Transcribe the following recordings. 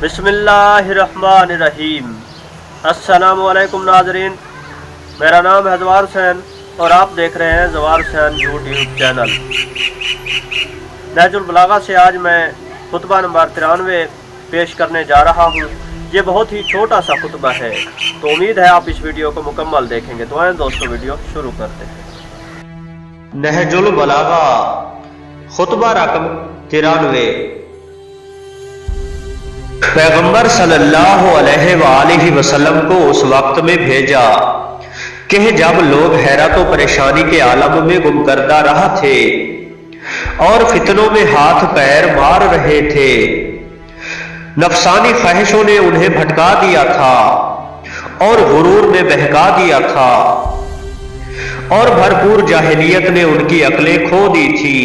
बिस्मिल्लाहिर्रहमानिर्रहीम। अस्सलामुअलैकुम नाज़रीन, मेरा नाम है ज़वार हुसैन और आप देख रहे हैं ज़वार हुसैन यूट्यूब चैनल। नहजुल बलागा से आज मैं खुतबा नंबर 93 पेश करने जा रहा हूँ। ये बहुत ही छोटा सा खुतबा है, तो उम्मीद है आप इस वीडियो को मुकम्मल देखेंगे। तो आए दोस्तों, वीडियो शुरू करते हैं। नहजुल बलागा खुतबा रकम 93। पैगंबर सल्लल्लाहु अलैहि वसल्लम को उस वक्त में भेजा कि जब लोग हैरत और परेशानी के आलम में गुमकरदा रहा थे और फितनों में हाथ पैर मार रहे थे। नफसानी ख्वाहिशों ने उन्हें भटका दिया था और गुरूर ने बहका दिया था और भरपूर जाहिलियत ने उनकी अक्लें खो दी थी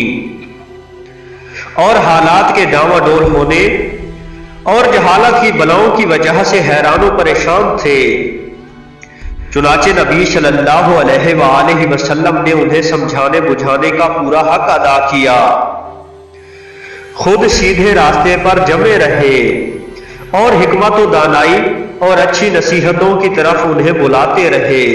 और हालात के डावाडोल होने और जहालत की बलाओं की वजह से हैरान और परेशान थे। चुनाचे नबी सल्लल्लाहु अलैहि वसल्लम ने उन्हें समझाने बुझाने का पूरा हक अदा किया। खुद सीधे रास्ते पर जमे रहे और हिकमत व दानाई और अच्छी नसीहतों की तरफ उन्हें बुलाते रहे।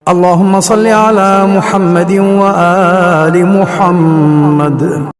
अल्लाहुम्मा सल्ली अला मुहम्मदिन व आलि मुहम्मद।